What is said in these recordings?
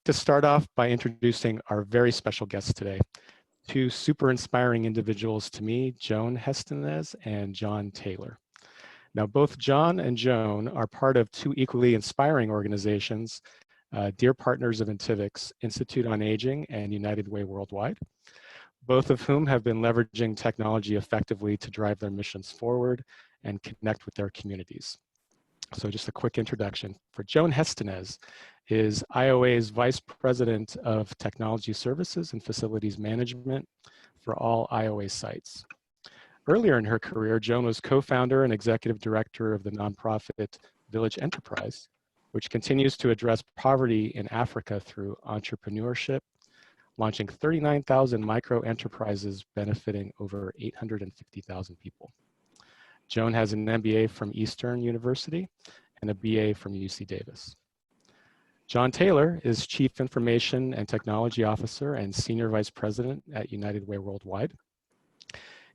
to start off by introducing our very special guests today. Two super inspiring individuals to me, Joan Hestenes and John Taylor. Now, both John and Joan are part of two equally inspiring organizations, dear partners of Intivix, Institute on Aging and United Way Worldwide, both of whom have been leveraging technology effectively to drive their missions forward and connect with their communities. So just a quick introduction. For Joan Hestenes is IOA's Vice President of Technology Services and Facilities Management for all IOA sites. Earlier in her career, Joan was co-founder and executive director of the nonprofit Village Enterprise, which continues to address poverty in Africa through entrepreneurship, launching 39,000 micro enterprises benefiting over 850,000 people. Joan has an MBA from Eastern University and a BA from UC Davis. John Taylor is Chief Information and Technology Officer and Senior Vice President at United Way Worldwide.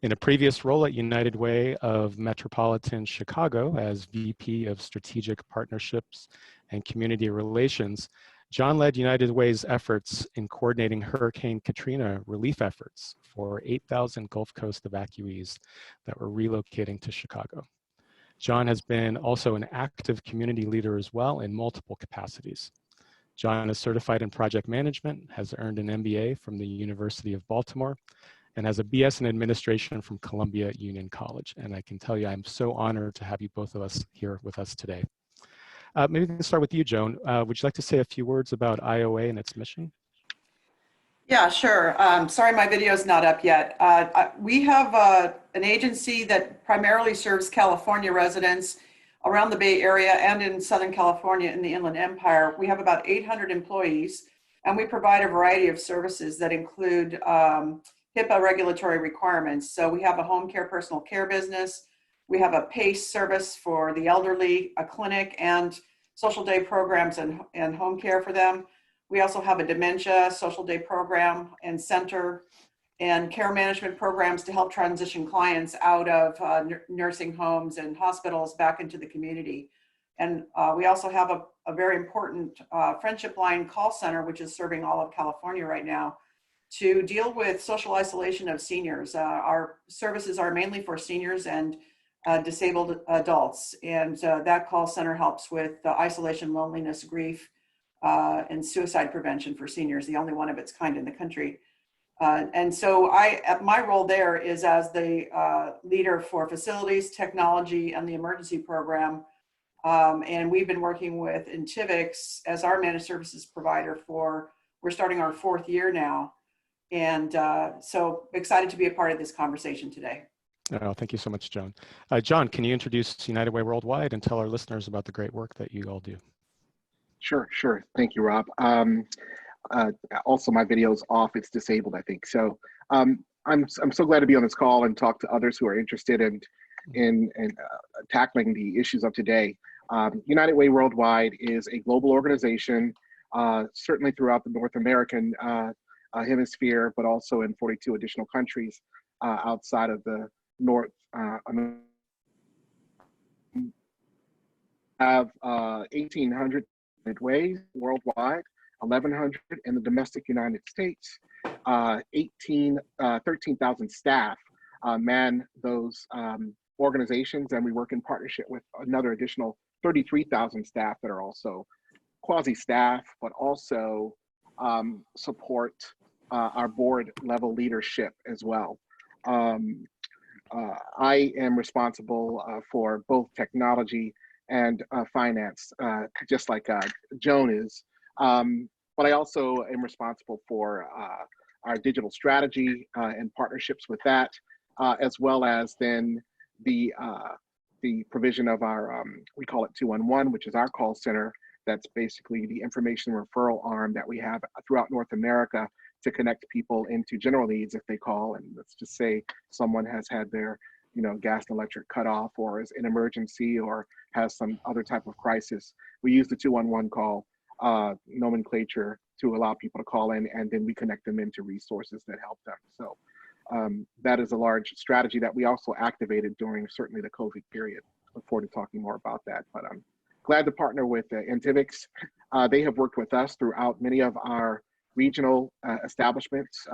In a previous role at United Way of Metropolitan Chicago as VP of Strategic Partnerships and Community Relations, John led United Way's efforts in coordinating Hurricane Katrina relief efforts for 8,000 Gulf Coast evacuees that were relocating to Chicago. John has been also an active community leader as well in multiple capacities. John is certified in project management, has earned an MBA from the University of Baltimore, and has a BS in administration from Columbia Union College. And I can tell you, I'm so honored to have you both of us here with us today. Maybe we can start with you, Joan. Would you like to say a few words about IOA and its mission? Yeah, sure. Sorry, my video is not up yet. We have an agency that primarily serves California residents around the Bay Area and in Southern California in the Inland Empire. We have about 800 employees, and we provide a variety of services that include HIPAA regulatory requirements. So we have a home care personal care business. We have a PACE service for the elderly, a clinic, and social day programs and home care for them. We also have a dementia social day program and center and care management programs to help transition clients out of nursing homes and hospitals back into the community. And we also have a very important friendship line call center, which is serving all of California right now, to deal with social isolation of seniors. Our services are mainly for seniors and disabled adults. And that call center helps with isolation, loneliness, grief, and suicide prevention for seniors, the only one of its kind in the country. And so my role there is as the leader for facilities, technology, and the emergency program. And we've been working with Intivix as our managed services provider we're starting our 4th year now. And so excited to be a part of this conversation today. Oh, thank you so much, Joan. John, can you introduce United Way Worldwide and tell our listeners about the great work that you all do? Sure. Thank you, Rob. Also, my video's off. It's disabled, I think. So I'm so glad to be on this call and talk to others who are interested in tackling the issues of today. United Way Worldwide is a global organization, certainly throughout the North American hemisphere, but also in 42 additional countries outside of the North. Have 1,800 ways worldwide, 1,100 in the domestic United States, 13,000 staff man those organizations, and we work in partnership with another additional 33,000 staff that are also quasi-staff, but also support our board level leadership as well. I am responsible for both technology and finance, just like Joan is. But I also am responsible for our digital strategy and partnerships with that, as well as then the provision of our, we call it 211, which is our call center. That's basically the information referral arm that we have throughout North America to connect people into general needs if they call. And let's just say someone has had their gas and electric cut off, or is in emergency, or has some other type of crisis. We use the 211 call nomenclature to allow people to call in, and then we connect them into resources that help them. So that is a large strategy that we also activated during certainly the COVID period. Look forward to talking more about that, but I'm glad to partner with Intivix. They have worked with us throughout many of our regional establishments.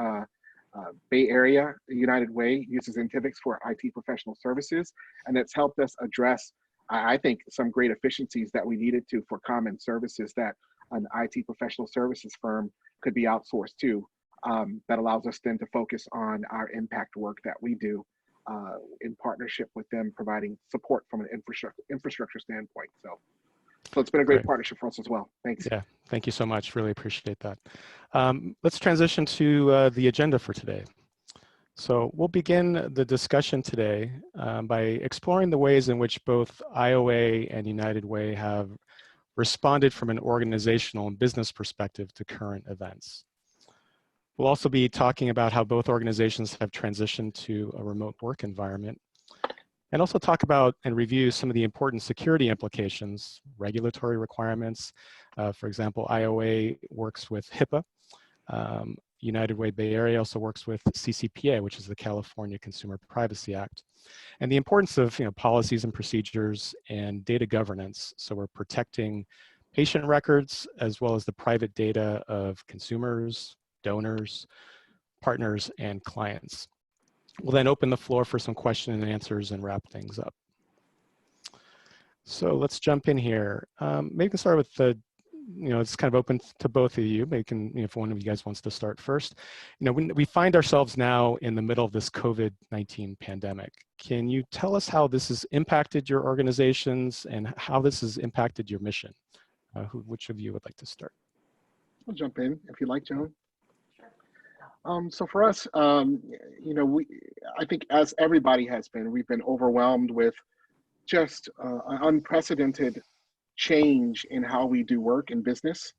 Bay Area, United Way uses Intivix for IT professional services, and it's helped us address, I think, some great efficiencies that we needed to for common services that an IT professional services firm could be outsourced to. That allows us then to focus on our impact work that we do in partnership with them, providing support from an infrastructure standpoint. So it's been a great partnership for us as well. Thanks. Yeah, thank you so much. Really appreciate that. Let's transition to the agenda for today. So we'll begin the discussion today by exploring the ways in which both IOA and United Way have responded from an organizational and business perspective to current events. We'll also be talking about how both organizations have transitioned to a remote work environment, and also talk about and review some of the important security implications, regulatory requirements. For example, IOA works with HIPAA. United Way Bay Area also works with CCPA, which is the California Consumer Privacy Act, and the importance of policies and procedures and data governance. So we're protecting patient records as well as the private data of consumers, donors, partners, and clients. We'll then open the floor for some question and answers and wrap things up. So let's jump in here. Maybe we can start with the, it's kind of open to both of you. Maybe can, if one of you guys wants to start first. We find ourselves now in the middle of this COVID-19 pandemic. Can you tell us how this has impacted your organizations and how this has impacted your mission? Which of you would like to start? I'll jump in if you like, Joan. So for us, I think as everybody has been, we've been overwhelmed with just an unprecedented change in how we do work in business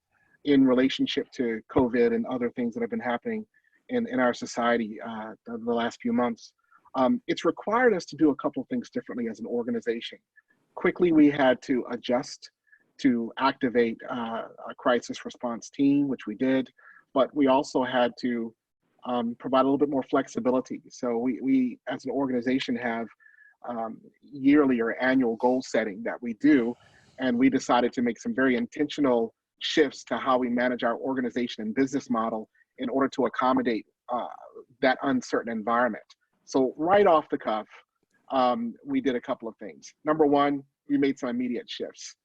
in relationship to COVID and other things that have been happening in our society the last few months. It's required us to do a couple of things differently as an organization. Quickly, we had to adjust to activate a crisis response team, which we did, but we also had to provide a little bit more flexibility. So we as an organization have yearly or annual goal setting that we do, and we decided to make some very intentional shifts to how we manage our organization and business model in order to accommodate that uncertain environment. So right off the cuff, we did a couple of things. Number one, we made some immediate shifts.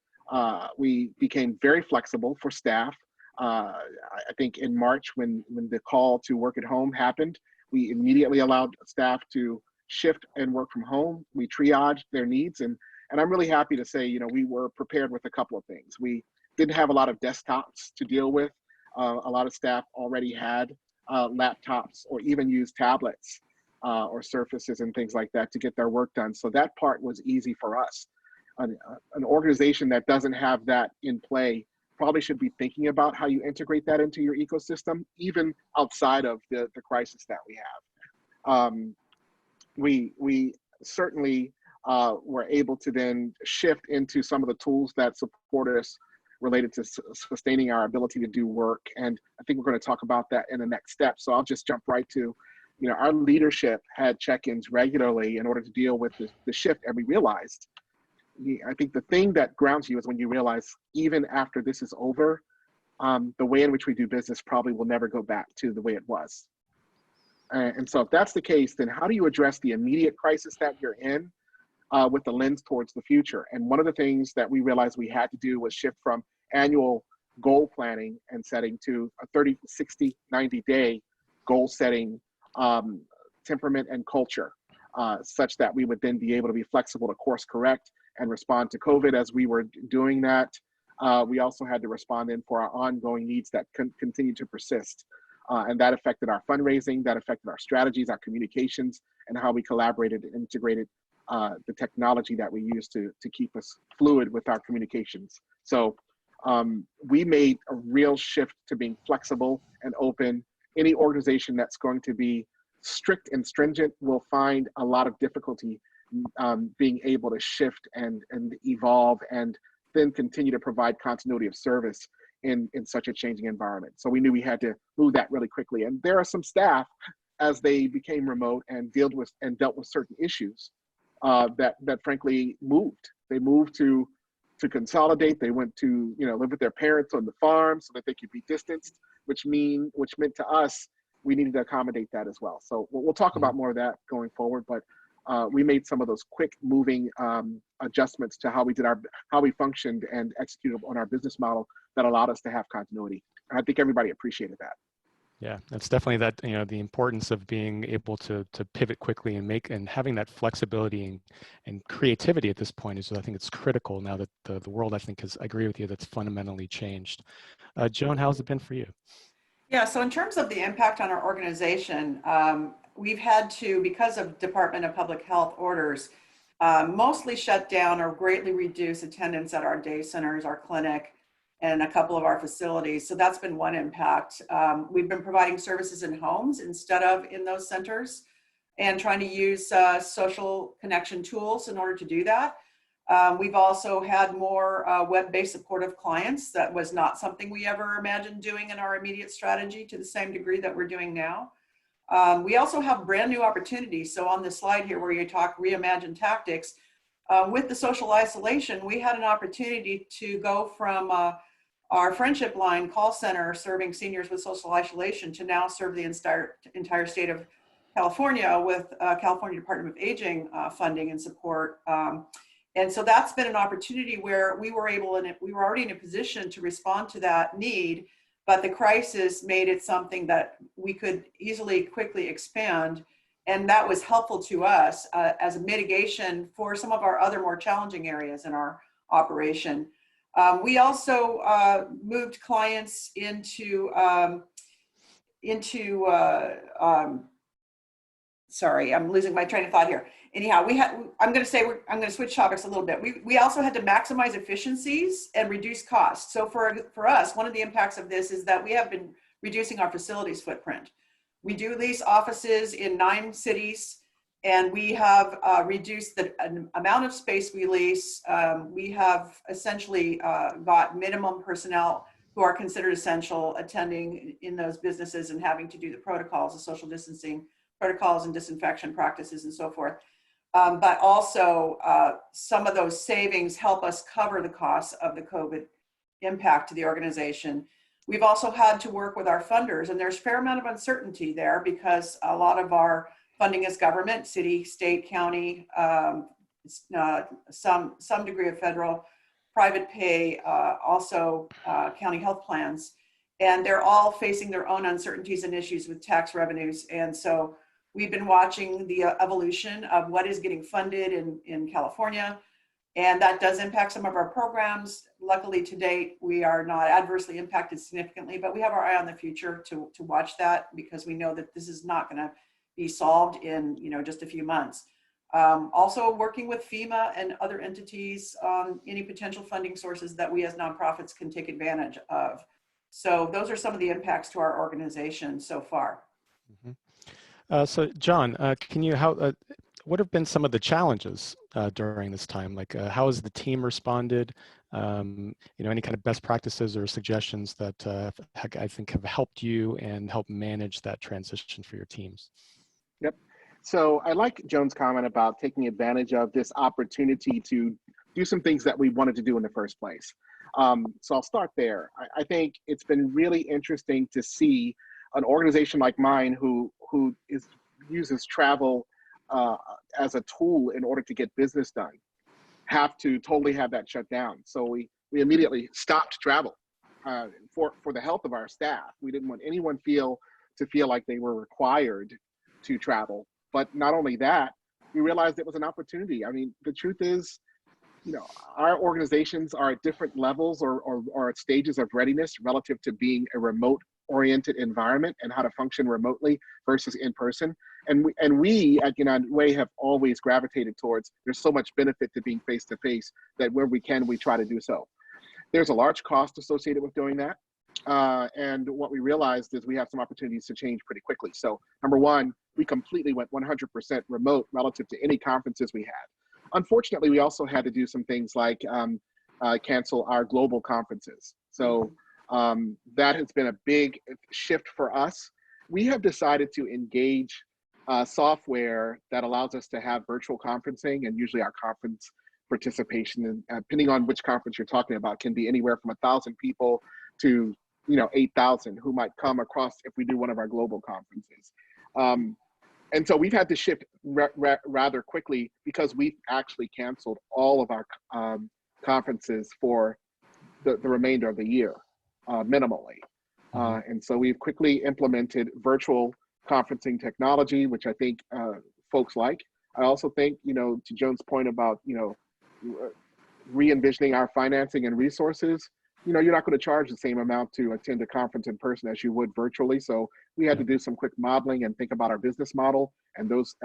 We became very flexible for staff. I think in March, when the call to work at home happened, we immediately allowed staff to shift and work from home. We triaged their needs, and I'm really happy to say, we were prepared with a couple of things. We didn't have a lot of desktops to deal with. A lot of staff already had laptops or even used tablets or surfaces and things like that to get their work done. So that part was easy for us. An organization that doesn't have that in play probably should be thinking about how you integrate that into your ecosystem, even outside of the crisis that we have. We certainly were able to then shift into some of the tools that support us related to sustaining our ability to do work. And I think we're going to talk about that in the next step. So I'll just jump right to, our leadership had check-ins regularly in order to deal with the shift. And we realized, I think the thing that grounds you is when you realize, even after this is over, the way in which we do business probably will never go back to the way it was. And so if that's the case, then how do you address the immediate crisis that you're in with the lens towards the future? And one of the things that we realized we had to do was shift from annual goal planning and setting to a 30, 60, 90-day goal setting temperament and culture, such that we would then be able to be flexible to course correct and respond to COVID as we were doing that. We also had to respond in for our ongoing needs that continue to persist. And that affected our fundraising, that affected our strategies, our communications, and how we collaborated and integrated the technology that we use to keep us fluid with our communications. So we made a real shift to being flexible and open. Any organization that's going to be strict and stringent will find a lot of difficulty being able to shift and evolve and then continue to provide continuity of service in such a changing environment. So we knew we had to move that really quickly. And there are some staff, as they became remote and dealt with certain issues, that frankly moved. They moved to to consolidate. They went to, live with their parents on the farm so that they could be distanced, which meant to us, we needed to accommodate that as well. So we'll talk about more of that going forward, but we made some of those quick moving adjustments to how we functioned and executed on our business model that allowed us to have continuity. And I think everybody appreciated that. Yeah, that's definitely that, the importance of being able to pivot quickly and having that flexibility and creativity at this point is, I think it's critical now that the world, I think, I agree with you, that's fundamentally changed. Joan, how's it been for you? Yeah, so in terms of the impact on our organization, we've had to, because of Department of Public Health orders, mostly shut down or greatly reduce attendance at our day centers, our clinic, and a couple of our facilities. So that's been one impact. We've been providing services in homes instead of in those centers and trying to use social connection tools in order to do that. We've also had more web-based supportive clients. That was not something we ever imagined doing in our immediate strategy to the same degree that we're doing now. We also have brand new opportunities. So on this slide here where you talk reimagine tactics, with the social isolation, we had an opportunity to go from our friendship line call center serving seniors with social isolation to now serve the entire state of California with California Department of Aging funding and support. And so that's been an opportunity where we were already in a position to respond to that need, but the crisis made it something that we could quickly expand. And that was helpful to us as a mitigation for some of our other more challenging areas in our operation. We also moved clients sorry, I'm losing my train of thought here. Anyhow, I'm going to switch topics a little bit. We also had to maximize efficiencies and reduce costs. So for us, one of the impacts of this is that we have been reducing our facilities footprint. We do lease offices in 9 cities, and we have reduced the amount of space we lease. We have essentially got minimum personnel who are considered essential attending in those businesses and having to do the protocols, the social distancing protocols and disinfection practices and so forth. But also some of those savings help us cover the costs of the COVID impact to the organization. We've also had to work with our funders, and there's a fair amount of uncertainty there because a lot of our funding is government, city, state, county, some degree of federal, private pay, also county health plans. And they're all facing their own uncertainties and issues with tax revenues. And so we've been watching the evolution of what is getting funded in California, and that does impact some of our programs. Luckily to date, we are not adversely impacted significantly, but we have our eye on the future to watch that because we know that this is not going to be solved in just a few months. Also working with FEMA and other entities on any potential funding sources that we as nonprofits can take advantage of. So those are some of the impacts to our organization so far. Mm-hmm. So John, what have been some of the challenges during this time? Like how has the team responded? Any kind of best practices or suggestions that I think have helped you and helped manage that transition for your teams? Yep. So I like Joan's comment about taking advantage of this opportunity to do some things that we wanted to do in the first place. So I'll start there. I think it's been really interesting to see an organization like mine who uses travel as a tool in order to get business done have to totally have that shut down. So we immediately stopped travel for the health of our staff. We didn't want anyone to feel like they were required to travel. But not only that, we realized it was an opportunity. I mean, the truth is, our organizations are at different levels or at stages of readiness relative to being a remote-oriented environment and how to function remotely versus in person. And we at United Way have always gravitated towards, there's so much benefit to being face-to-face that where we can, we try to do so. There's a large cost associated with doing that. And what we realized is we have some opportunities to change pretty quickly. So number one, we completely went 100% remote relative to any conferences we had. Unfortunately, we also had to do some things like cancel our global conferences. So that has been a big shift for us. We have decided to engage software that allows us to have virtual conferencing, and usually our conference participation, and depending on which conference you're talking about, can be anywhere from 1,000 people to 8,000 who might come across if we do one of our global conferences. And so we've had to shift rather quickly because we've actually canceled all of our conferences for the remainder of the year, minimally. And so we've quickly implemented virtual conferencing technology, which I think folks like. I also think, to Joan's point about, re-envisioning our financing and resources, you're not going to charge the same amount to attend a conference in person as you would virtually. So we had to do some quick modeling and think about our business model and those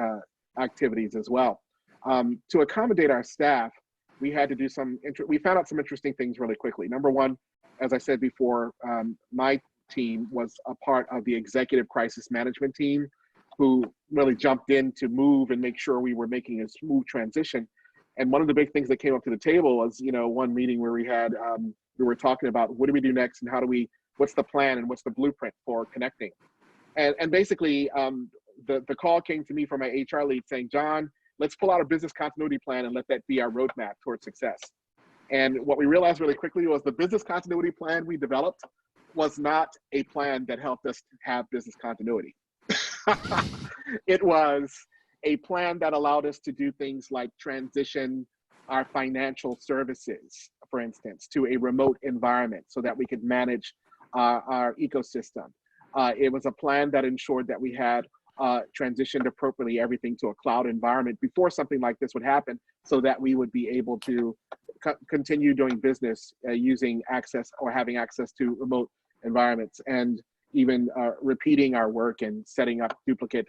activities as well. To accommodate our staff, we had to do we found out some interesting things really quickly. Number one, as I said before, my team was a part of the executive crisis management team who really jumped in to move and make sure we were making a smooth transition. And one of the big things that came up to the table was, one meeting where we had, we were talking about what do we do next and what's the plan and what's the blueprint for connecting. And basically, the call came to me from my HR lead saying, John, let's pull out a business continuity plan and let that be our roadmap towards success. And what we realized really quickly was the business continuity plan we developed was not a plan that helped us have business continuity. It was a plan that allowed us to do things like transition our financial services, for instance, to a remote environment so that we could manage our ecosystem. It was a plan that ensured that we had transitioned appropriately everything to a cloud environment before something like this would happen so that we would be able to continue doing business using access or having access to remote environments, and even repeating our work and setting up duplicate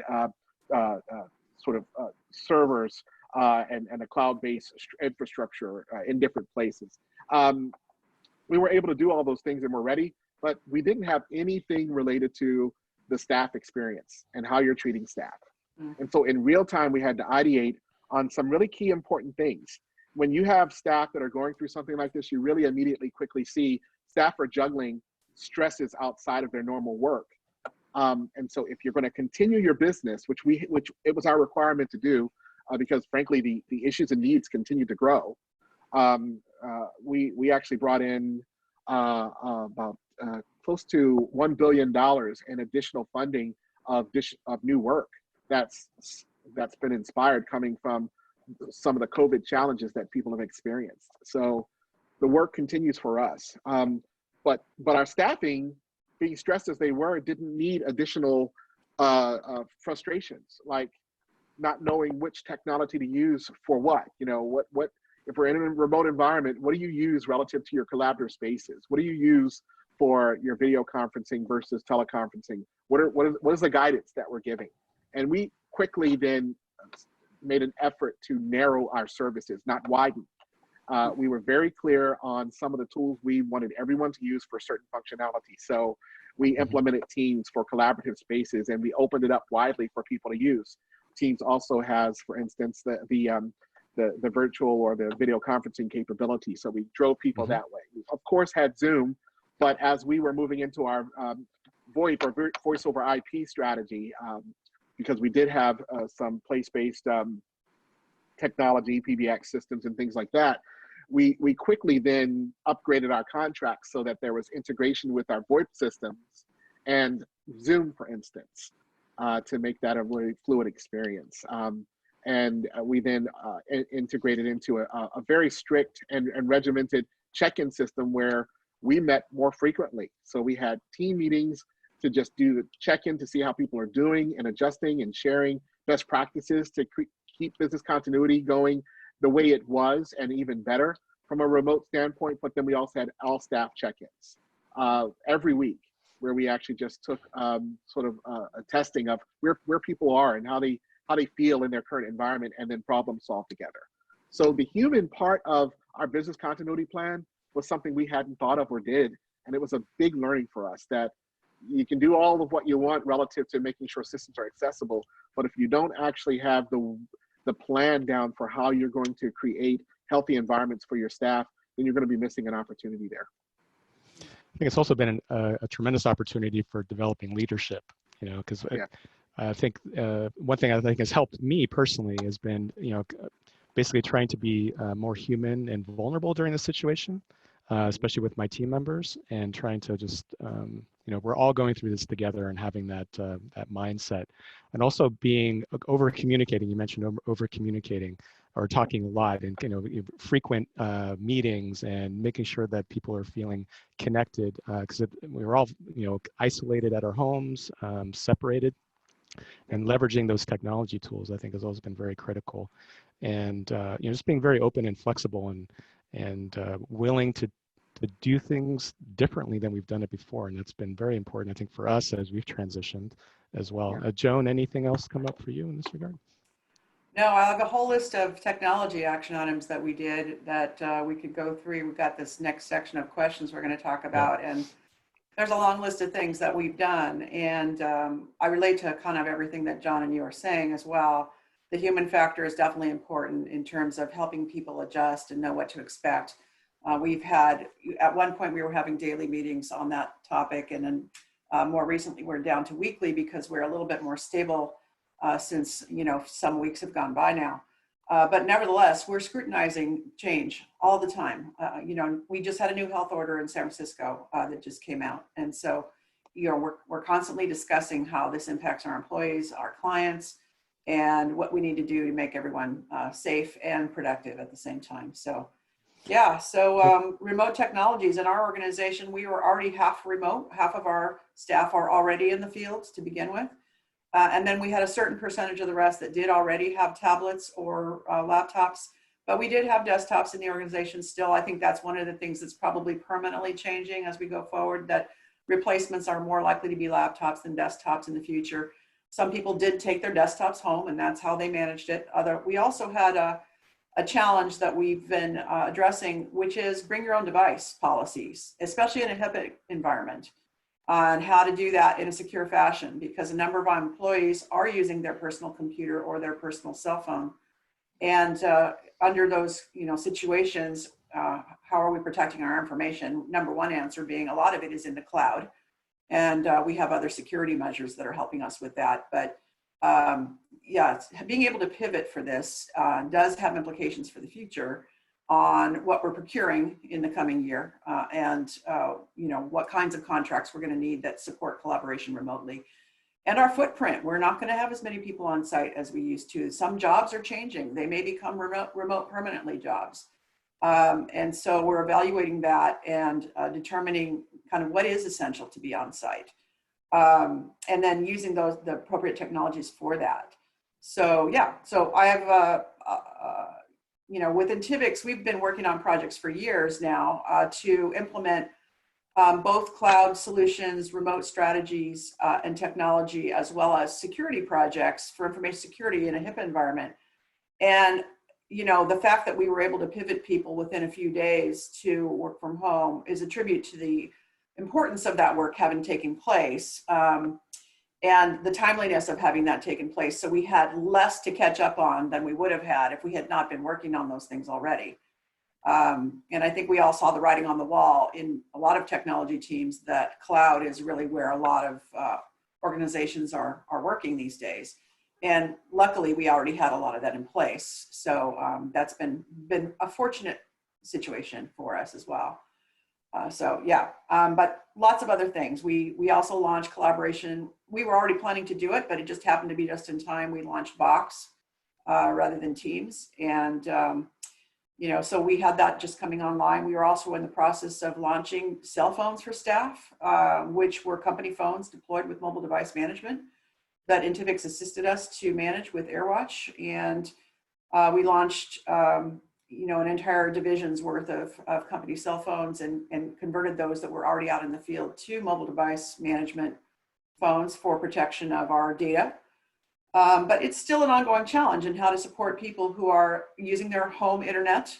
servers and a cloud-based infrastructure in different places. We were able to do all those things and we're ready, but we didn't have anything related to the staff experience and how you're treating staff. And so in real time, we had to ideate on some really key important things. When you have staff that are going through something like this, you really immediately quickly see staff are juggling stresses outside of their normal work. And so if you're going to continue your business, which it was our requirement to do, because frankly, the issues and needs continue to grow, we actually brought in about close to $1 billion in additional funding of new work that's been inspired coming from some of the COVID challenges that people have experienced. So the work continues for us. But our staffing, being stressed as they were, didn't need additional frustrations, like not knowing which technology to use for what. What if we're in a remote environment, what do you use relative to your collaborative spaces? What do you use for your video conferencing versus teleconferencing? What is the guidance that we're giving? And we quickly then made an effort to narrow our services, not widen. We were very clear on some of the tools we wanted everyone to use for certain functionality. So we implemented Teams for collaborative spaces, and we opened it up widely for people to use. Teams also has, for instance, the virtual or the video conferencing capability. So we drove people that way. We, of course, had Zoom, but as we were moving into our VoIP or voice over IP strategy, because we did have some place-based technology, PBX systems and things like that, we quickly then upgraded our contracts so that there was integration with our VoIP systems and Zoom, for instance, to make that a really fluid experience. And we then integrated into a very strict and regimented check-in system where we met more frequently. So we had team meetings to just do the check-in to see how people are doing and adjusting and sharing best practices to keep business continuity going the way it was and even better from a remote standpoint. But then we also had all staff check-ins every week, where we actually just took a testing of where people are and how they feel in their current environment, and then problem solve together. So the human part of our business continuity plan was something we hadn't thought of or did. And it was a big learning for us that you can do all of what you want relative to making sure systems are accessible, but if you don't actually have the plan down for how you're going to create healthy environments for your staff, then you're going to be missing an opportunity there. I think it's also been a tremendous opportunity for developing leadership, because I think one thing I think has helped me personally has been, basically trying to be more human and vulnerable during the situation, especially with my team members, and trying to just, we're all going through this together and having that mindset, and also being over communicating. You mentioned over communicating or talking a lot, and frequent meetings, and making sure that people are feeling connected, because we were all isolated at our homes, separated, and leveraging those technology tools, I think, has always been very critical. And just being very open and flexible, and willing to do things differently than we've done it before. And that's been very important, I think, for us as we've transitioned as well. Yeah. Joan, anything else come up for you in this regard? No, I have a whole list of technology action items that we did that we could go through. We've got this next section of questions we're going to talk about, and there's a long list of things that we've done. And I relate to kind of everything that John and you are saying as well. The human factor is definitely important in terms of helping people adjust and know what to expect. We've had, at one point we were having daily meetings on that topic, and then more recently we're down to weekly because we're a little bit more stable since some weeks have gone by now. But nevertheless, we're scrutinizing change all the time. We just had a new health order in San Francisco that just came out, and so we're constantly discussing how this impacts our employees, our clients, and what we need to do to make everyone safe and productive at the same time. So yeah, so remote technologies in our organization, we were already half remote. Half of our staff are already in the fields to begin with. And then we had a certain percentage of the rest that did already have tablets or laptops, but we did have desktops in the organization still. I think that's one of the things that's probably permanently changing as we go forward, that replacements are more likely to be laptops than desktops in the future. Some people did take their desktops home, and that's how they managed it. We also had a challenge that we've been addressing, which is bring your own device policies, especially in a HIPAA environment, on how to do that in a secure fashion, because a number of our employees are using their personal computer or their personal cell phone. And under those situations, how are we protecting our information? Number one answer being a lot of it is in the cloud. And we have other security measures that are helping us with that. But yeah, being able to pivot for this does have implications for the future on what we're procuring in the coming year, and what kinds of contracts we're going to need that support collaboration remotely. And our footprint, we're not going to have as many people on site as we used to. Some jobs are changing. They may become remote permanently jobs. And so we're evaluating that and determining kind of what is essential to be on site. And then using the appropriate technologies for that. So yeah, so I have with Intivix, we've been working on projects for years now to implement both cloud solutions, remote strategies, and technology, as well as security projects for information security in a HIPAA environment. And the fact that we were able to pivot people within a few days to work from home is a tribute to the importance of that work having taken place. And the timeliness of having that taken place. So we had less to catch up on than we would have had if we had not been working on those things already. And I think we all saw the writing on the wall in a lot of technology teams that cloud is really where a lot of organizations are working these days. And luckily, we already had a lot of that in place. So that's been a fortunate situation for us as well. So yeah, but lots of other things. We also launched collaboration. We were already planning to do it, but it just happened to be just in time. We launched Box rather than Teams. And, so we had that just coming online. We were also in the process of launching cell phones for staff, which were company phones deployed with mobile device management that Intivix assisted us to manage with AirWatch. And we launched an entire division's worth of company cell phones and converted those that were already out in the field to mobile device management phones for protection of our data. But it's still an ongoing challenge in how to support people who are using their home internet,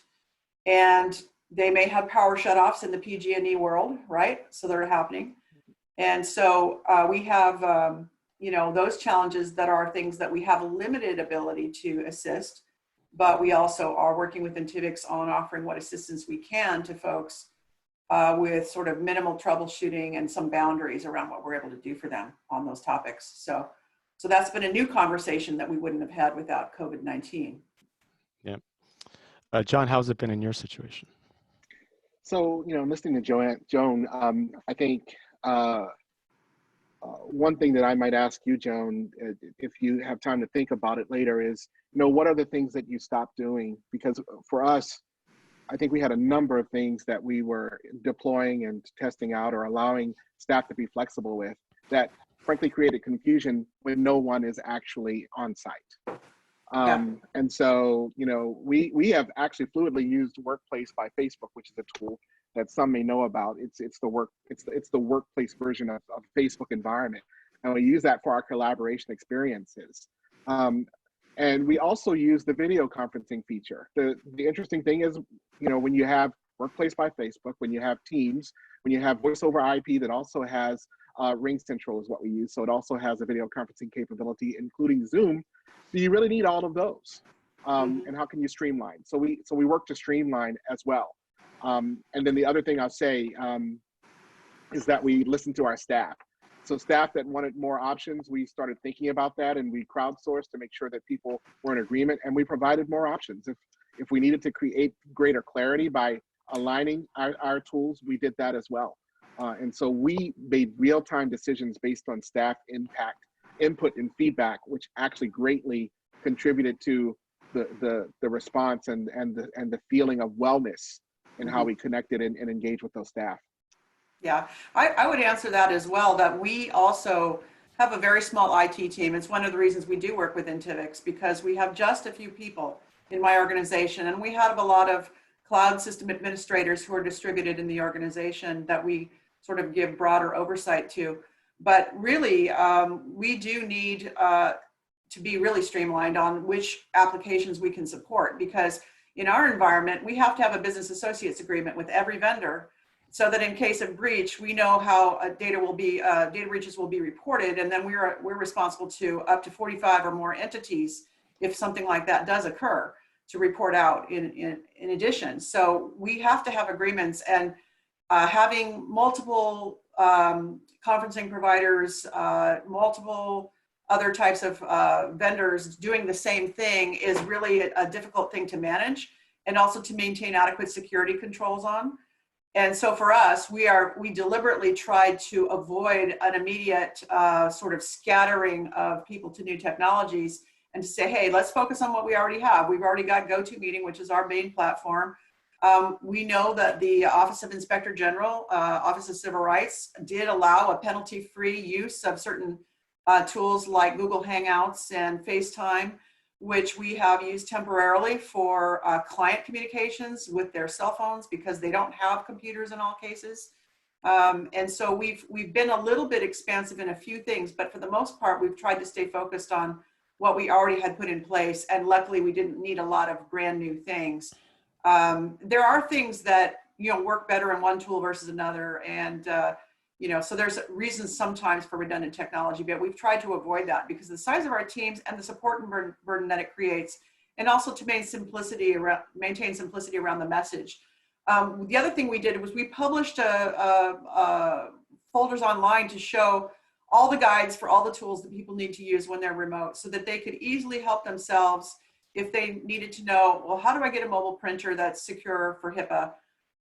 and they may have power shutoffs in the PG&E world, right? So they're happening. And so we have, those challenges that are things that we have a limited ability to assist. But we also are working with Intivix on offering what assistance we can to folks with sort of minimal troubleshooting and some boundaries around what we're able to do for them on those topics. So that's been a new conversation that we wouldn't have had without COVID-19. Yeah. John, how's it been in your situation? So, listening to Joan, I think one thing that I might ask you, Joan, if you have time to think about it later, is, what are the things that you stopped doing? Because for us, I think we had a number of things that we were deploying and testing out or allowing staff to be flexible with that frankly created confusion when no one is actually on site. Yeah. And so, we have actually fluidly used Workplace by Facebook, which is a tool that some may know about. It's the workplace version of Facebook environment, and we use that for our collaboration experiences. And we also use the video conferencing feature. The interesting thing is, when you have Workplace by Facebook, when you have Teams, when you have voice over IP that also has Ring Central is what we use. So it also has a video conferencing capability, including Zoom. Do you really need all of those? And how can you streamline? So we work to streamline as well. And then the other thing I'll say is that we listen to our staff. So staff that wanted more options, we started thinking about that, and we crowdsourced to make sure that people were in agreement, and we provided more options. If we needed to create greater clarity by aligning our tools, we did that as well. And so we made real-time decisions based on staff input and feedback, which actually greatly contributed to the response and the feeling of wellness in how we connected and engaged with those staff. Yeah, I would answer that as well, that we also have a very small IT team. It's one of the reasons we do work with Intivix, because we have just a few people in my organization, and we have a lot of cloud system administrators who are distributed in the organization that we sort of give broader oversight to. But really, we do need to be really streamlined on which applications we can support, because in our environment, we have to have a business associates agreement with every vendor, so that in case of breach, we know how data breaches will be reported, and then we're responsible to up to 45 or more entities if something like that does occur, to report out in addition. So we have to have agreements, and having multiple conferencing providers, multiple other types of vendors doing the same thing is really a difficult thing to manage, and also to maintain adequate security controls on. And so for us, we deliberately tried to avoid an immediate sort of scattering of people to new technologies, and to say, hey, let's focus on what we already have. We've already got GoToMeeting, which is our main platform. We know that the Office of Inspector General, Office of Civil Rights, did allow a penalty-free use of certain tools like Google Hangouts and FaceTime, which we have used temporarily for client communications with their cell phones, because they don't have computers in all cases. And so we've been a little bit expansive in a few things, but for the most part, we've tried to stay focused on what we already had put in place. And luckily, we didn't need a lot of brand new things. There are things that work better in one tool versus another, and so there's reasons sometimes for redundant technology, but we've tried to avoid that because of the size of our teams and the support and burden that it creates, and also to maintain simplicity around the message. The other thing we did was we published folders online to show all the guides for all the tools that people need to use when they're remote, so that they could easily help themselves if they needed to know, well, how do I get a mobile printer that's secure for HIPAA?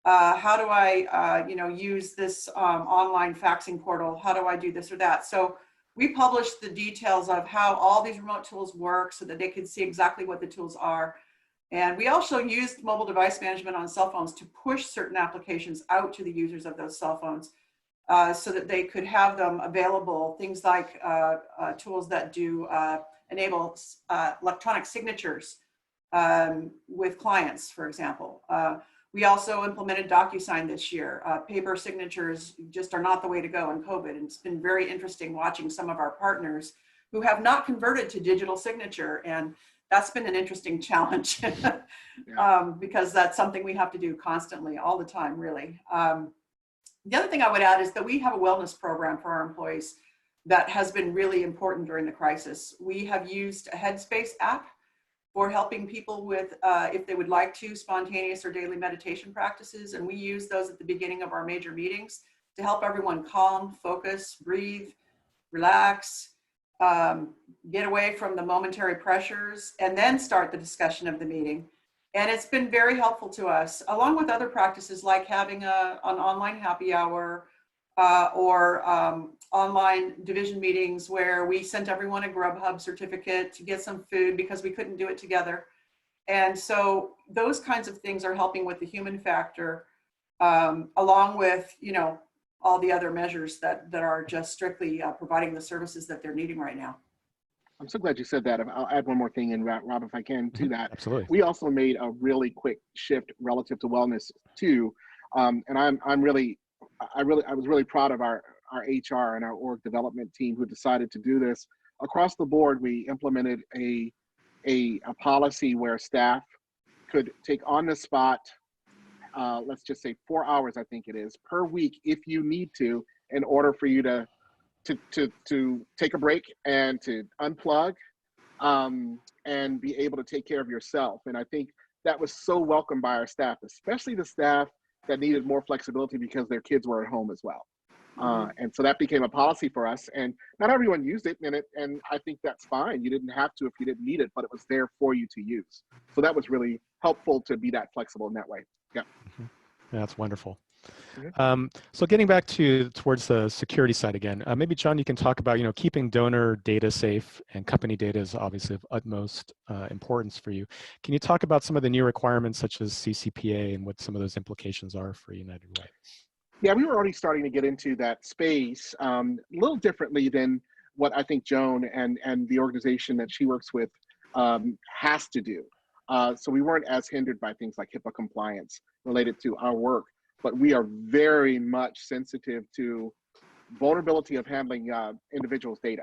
How do I, use this online faxing portal? How do I do this or that? So we published the details of how all these remote tools work, so that they could see exactly what the tools are. And we also used mobile device management on cell phones to push certain applications out to the users of those cell phones, so that they could have them available. Things like tools that do enable electronic signatures with clients, for example. We also implemented DocuSign this year. Paper signatures just are not the way to go in COVID. And it's been very interesting watching some of our partners who have not converted to digital signature. And that's been an interesting challenge because that's something we have to do constantly, all the time, really. The other thing I would add is that we have a wellness program for our employees that has been really important during the crisis. We have used a Headspace app for helping people with, if they would like to, spontaneous or daily meditation practices. And we use those at the beginning of our major meetings to help everyone calm, focus, breathe, relax, get away from the momentary pressures, and then start the discussion of the meeting. And it's been very helpful to us, along with other practices like having an online happy hour or online division meetings where we sent everyone a Grubhub certificate to get some food because we couldn't do it together. And so those kinds of things are helping with the human factor, along with, you know, all the other measures that are just strictly providing the services that they're needing right now. I'm so glad you said that. I'll add one more thing in, Rob, if I can, to that. Absolutely. We also made a really quick shift relative to wellness too, and I was really proud of our HR and our org development team who decided to do this. Across the board, we implemented a policy where staff could take on the spot, let's just say 4 hours, I think it is, per week if you need to, in order for you to take a break and to unplug, and be able to take care of yourself. And I think that was so welcomed by our staff, especially the staff that needed more flexibility because their kids were at home as well. And so that became a policy for us, and not everyone used it, and I think that's fine. You didn't have to if you didn't need it, but it was there for you to use. So that was really helpful to be that flexible in that way. Yeah. Yeah, that's wonderful. Mm-hmm. So getting back towards the security side again, maybe John, you can talk about, you know, keeping donor data safe, and company data is obviously of utmost importance for you. Can you talk about some of the new requirements such as CCPA and what some of those implications are for United Way? Yeah, we were already starting to get into that space a little differently than what I think Joan and the organization that she works with has to do. So we weren't as hindered by things like HIPAA compliance related to our work, but we are very much sensitive to vulnerability of handling individuals' data.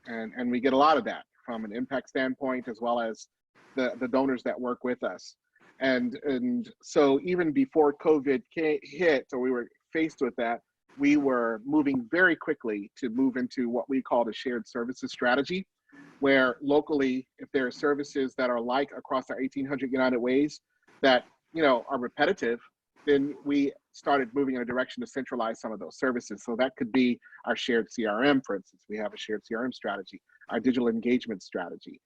And we get a lot of that from an impact standpoint, as well as the donors that work with us. And so even before COVID hit, or we were faced with that, we were moving very quickly to move into what we call a shared services strategy, where locally, if there are services that are like across our 1,800 United Ways that, you know, are repetitive, then we started moving in a direction to centralize some of those services. So that could be our shared CRM, for instance. We have a shared CRM strategy, our digital engagement strategy.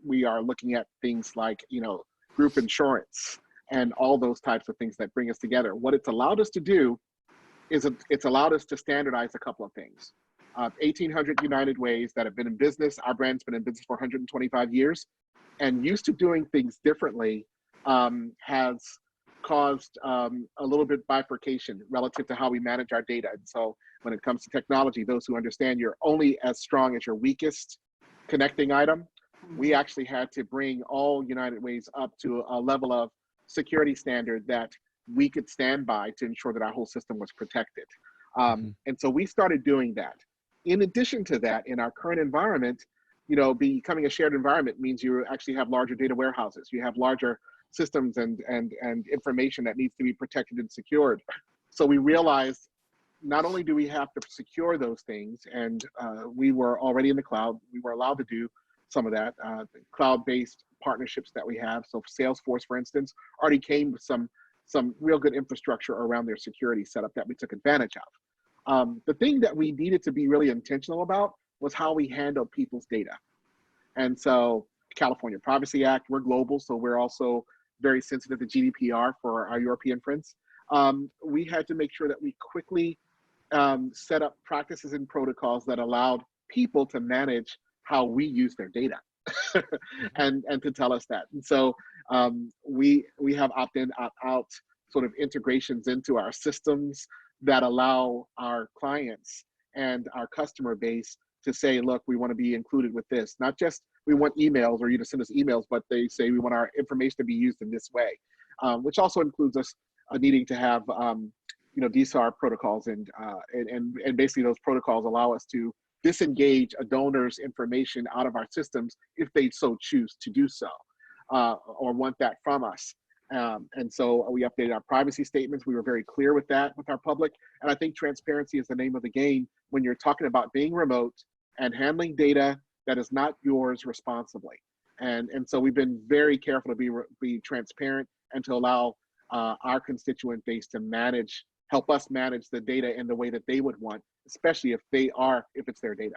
We are looking at things like, you know, group insurance and all those types of things that bring us together. What it's allowed us to do is it's allowed us to standardize a couple of things. 1,800 United Ways that have been in business. Our brand's been in business for 125 years, and used to doing things differently has caused a little bit bifurcation relative to how we manage our data. And so when it comes to technology, those who understand you're only as strong as your weakest connecting item, we actually had to bring all United Ways up to a level of security standard that we could stand by to ensure that our whole system was protected. And so we started doing that. In addition to that, in our current environment, you know, becoming a shared environment means you actually have larger data warehouses. You have larger systems and information that needs to be protected and secured. So we realized not only do we have to secure those things, and we were already in the cloud, we were allowed to do some of that, cloud-based partnerships that we have. So Salesforce, for instance, already came with some real good infrastructure around their security setup that we took advantage of. The thing that we needed to be really intentional about was how we handle people's data. And so California Privacy Act, we're global, so we're also very sensitive to GDPR for our European friends. We had to make sure that we quickly set up practices and protocols that allowed people to manage how we use their data and to tell us that. And so we have opt-in, opt-out sort of integrations into our systems that allow our clients and our customer base to say, look, we want to be included with this. Not just we want emails or you to send us emails, but they say we want our information to be used in this way, which also includes us needing to have you know, DSAR protocols, and basically those protocols allow us to disengage a donor's information out of our systems if they so choose to do so, or want that from us. And so we updated our privacy statements. We were very clear with that with our public. And I think transparency is the name of the game when you're talking about being remote and handling data that is not yours responsibly. And so we've been very careful to be transparent and to allow our constituent base to help us manage the data in the way that they would want, especially if it's their data.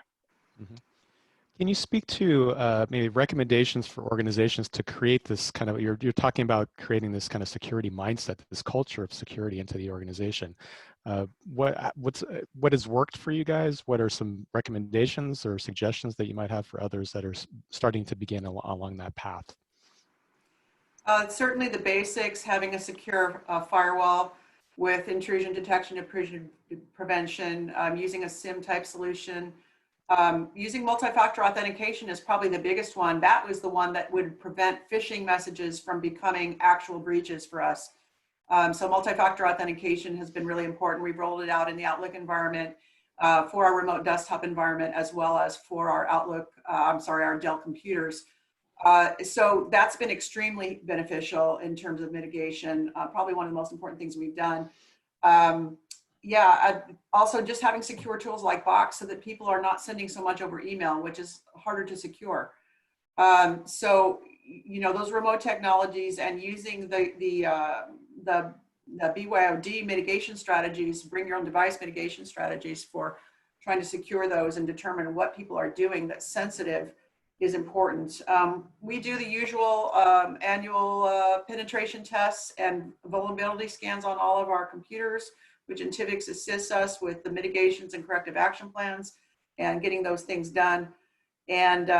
Can you speak to maybe recommendations for organizations to create this kind of, you're talking about creating this kind of security mindset, this culture of security into the organization. What has worked for you guys? What are some recommendations or suggestions that you might have for others that are starting to begin along that path? Certainly the basics, having a secure firewall with intrusion detection, intrusion prevention, using a SIM type solution. Using multi-factor authentication is probably the biggest one. That was the one that would prevent phishing messages from becoming actual breaches for us. So multi-factor authentication has been really important. We've rolled it out in the Outlook environment for our remote desktop environment, as well as for our our Dell computers. So that's been extremely beneficial in terms of mitigation, probably one of the most important things we've done. Also just having secure tools like Box so that people are not sending so much over email, which is harder to secure. So, you know, those remote technologies and using the BYOD mitigation strategies, bring your own device mitigation strategies for trying to secure those and determine what people are doing that's sensitive is important. We do the usual annual penetration tests and vulnerability scans on all of our computers, which Intivix assists us with the mitigations and corrective action plans and getting those things done. And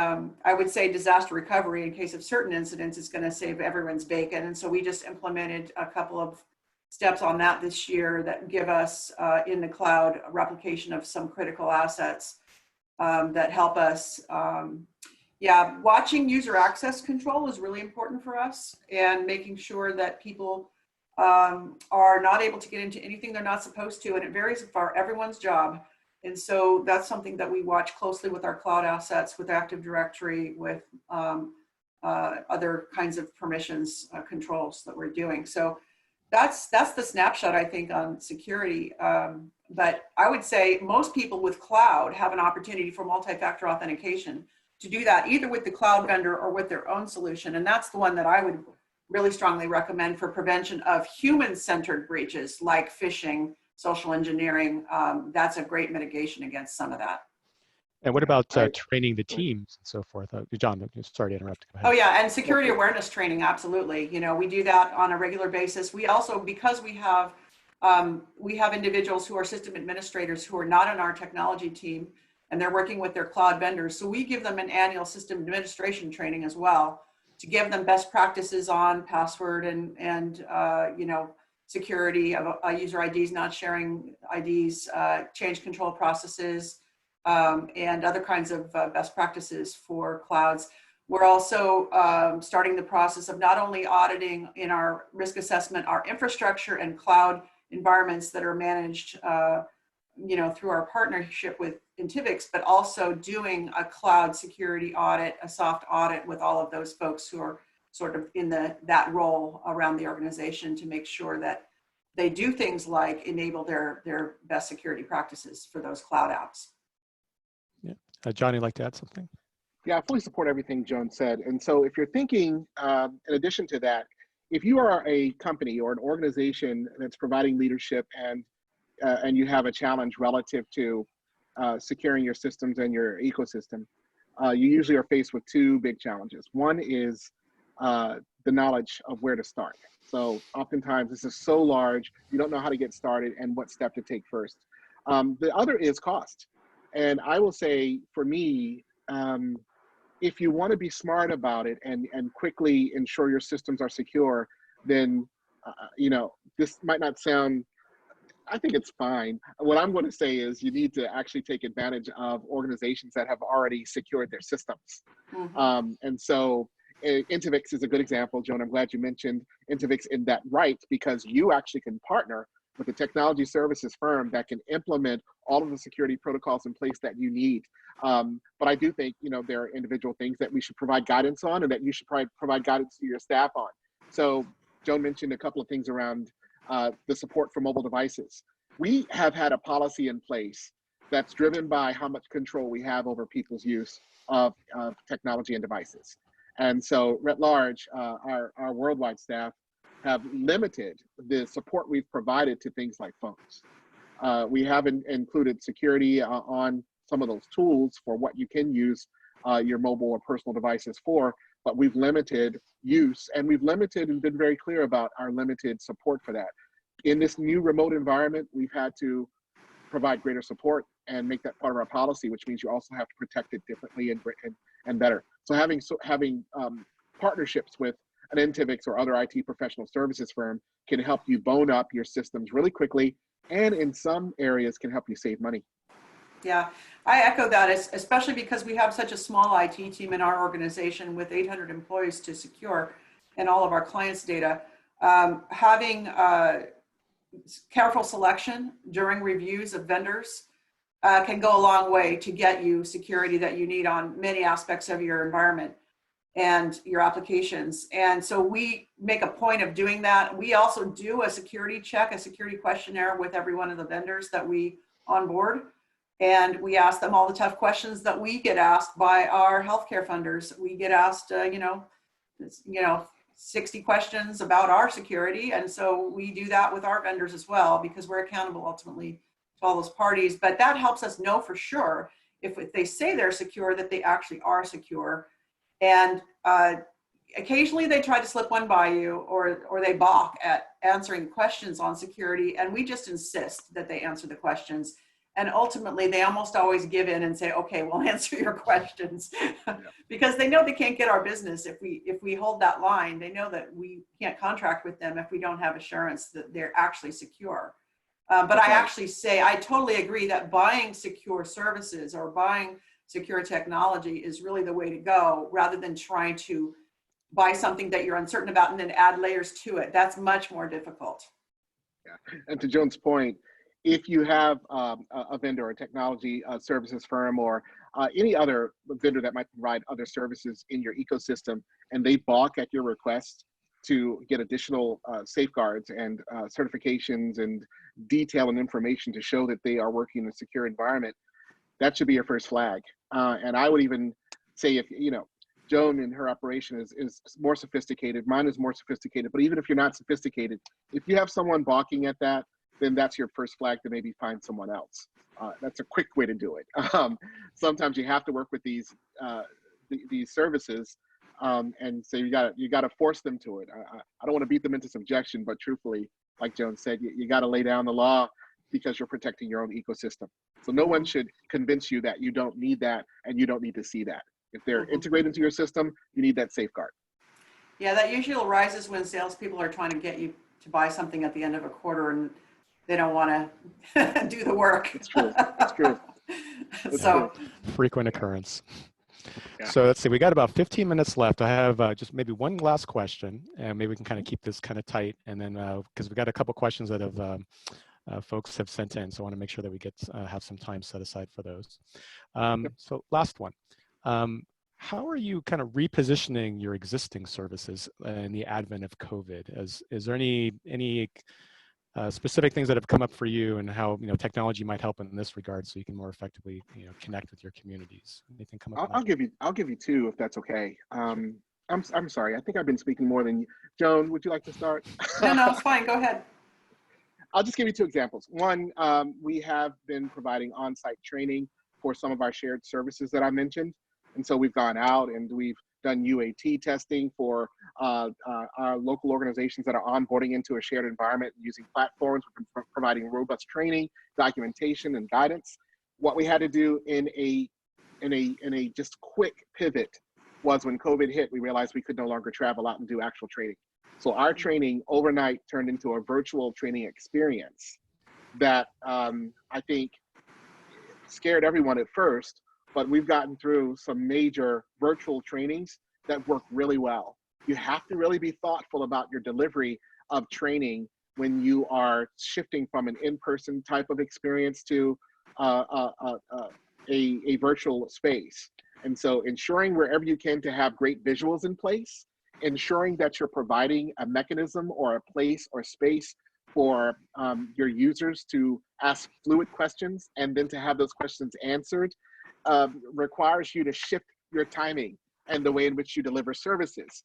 I would say disaster recovery in case of certain incidents is going to save everyone's bacon. And so we just implemented a couple of steps on that this year that give us in the cloud a replication of some critical assets that help us. Watching user access control is really important for us, and making sure that people are not able to get into anything they're not supposed to, and it varies for everyone's job. And so that's something that we watch closely with our cloud assets, with Active Directory, with other kinds of permissions controls that we're doing. So that's the snapshot, I think, on security. But I would say most people with cloud have an opportunity for multi-factor authentication to do that either with the cloud vendor or with their own solution. And that's the one that I would really strongly recommend for prevention of human-centered breaches like phishing, social engineering. That's a great mitigation against some of that. And what about training the teams and so forth? John, sorry to interrupt. Go ahead. Oh yeah, and security awareness training, absolutely. You know, we do that on a regular basis. We also, because we have individuals who are system administrators who are not in our technology team, and they're working with their cloud vendors. So we give them an annual system administration training as well to give them best practices on password and you know, security of user IDs, not sharing IDs, change control processes, and other kinds of best practices for clouds. We're also starting the process of not only auditing in our risk assessment our infrastructure and cloud environments that are managed you know, through our partnership with Intivix, but also doing a cloud security audit, a soft audit with all of those folks who are sort of in that role around the organization to make sure that they do things like enable their best security practices for those cloud apps. Yeah. John, you'd like to add something? Yeah, I fully support everything Joan said. And so if you're thinking, in addition to that, if you are a company or an organization that's providing leadership and you have a challenge relative to securing your systems and your ecosystem, you usually are faced with two big challenges. One is the knowledge of where to start. So oftentimes this is so large, you don't know how to get started and what step to take first. The other is cost. And I will say, for me, if you want to be smart about it and quickly ensure your systems are secure, then, you know, this might not sound, I think it's fine. What I'm going to say is you need to actually take advantage of organizations that have already secured their systems. Mm-hmm. And so Intivix is a good example. Joan, I'm glad you mentioned Intivix in that right, because you actually can partner with a technology services firm that can implement all of the security protocols in place that you need. But I do think, you know, there are individual things that we should provide guidance on and that you should provide guidance to your staff on. So Joan mentioned a couple of things around the support for mobile devices. We have had a policy in place that's driven by how much control we have over people's use of technology and devices. And so writ large, our worldwide staff have limited the support we've provided to things like phones. We haven't included security on some of those tools for what you can use your mobile or personal devices for, but we've limited use, and we've limited and been very clear about our limited support for that. In this new remote environment, we've had to provide greater support and make that part of our policy, which means you also have to protect it differently and better. So having partnerships with an Intivix or other IT professional services firm can help you bone up your systems really quickly, and in some areas can help you save money. Yeah, I echo that, especially because we have such a small IT team in our organization with 800 employees to secure and all of our clients' data. Having careful selection during reviews of vendors can go a long way to get you security that you need on many aspects of your environment and your applications. And so we make a point of doing that. We also do a security check, a security questionnaire with every one of the vendors that we onboard. And we ask them all the tough questions that we get asked by our healthcare funders. We get asked, 60 questions about our security. And so we do that with our vendors as well, because we're accountable ultimately to all those parties. But that helps us know for sure if they say they're secure, that they actually are secure. And occasionally they try to slip one by you, or they balk at answering questions on security. And we just insist that they answer the questions. And ultimately, they almost always give in and say, okay, we'll answer your questions. Because they know they can't get our business if we hold that line. They know that we can't contract with them if we don't have assurance that they're actually secure. But I actually say, I totally agree that buying secure services or buying secure technology is really the way to go, rather than trying to buy something that you're uncertain about and then add layers to it. That's much more difficult. Yeah. And to Joan's point, if you have a vendor or a technology services firm or any other vendor that might provide other services in your ecosystem, and they balk at your request to get additional safeguards and certifications and detail and information to show that they are working in a secure environment, that should be your first flag. And I would even say, if Joan in her operation is more sophisticated, mine is more sophisticated, but even if you're not sophisticated, if you have someone balking at that, then that's your first flag to maybe find someone else. That's a quick way to do it. Sometimes you have to work with these services, and so you gotta force them to it. I don't want to beat them into subjection, but truthfully, like Joan said, you got to lay down the law because you're protecting your own ecosystem. So no one should convince you that you don't need that and you don't need to see that. If they're integrated into your system, you need that safeguard. Yeah, that usually arises when salespeople are trying to get you to buy something at the end of a quarter and they don't want to do the work. It's true. It's true. So frequent occurrence. Yeah. So let's see, we got about 15 minutes left. I have just maybe one last question, and maybe we can kind of keep this kind of tight. And then, because we got a couple questions that have folks have sent in, so I want to make sure that we get have some time set aside for those. So last one. How are you kind of repositioning your existing services in the advent of COVID? Is there any specific things that have come up for you, and how technology might help in this regard, so you can more effectively connect with your communities? Anything come up? I'll give you two, if that's okay. I'm sorry. I think I've been speaking more than you. Joan, would you like to start? No, it's fine. Go ahead. I'll just give you two examples. One, we have been providing on-site training for some of our shared services that I mentioned, and so we've gone out and we've done UAT testing for our local organizations that are onboarding into a shared environment using platforms. We've been providing robust training, documentation, and guidance. What we had to do in a just quick pivot was, when COVID hit, we realized we could no longer travel out and do actual training. So our training overnight turned into a virtual training experience that I think scared everyone at first, but we've gotten through some major virtual trainings that work really well. You have to really be thoughtful about your delivery of training when you are shifting from an in-person type of experience to a virtual space. And so ensuring wherever you can to have great visuals in place, ensuring that you're providing a mechanism or a place or space for your users to ask fluid questions and then to have those questions answered requires you to shift your timing and the way in which you deliver services.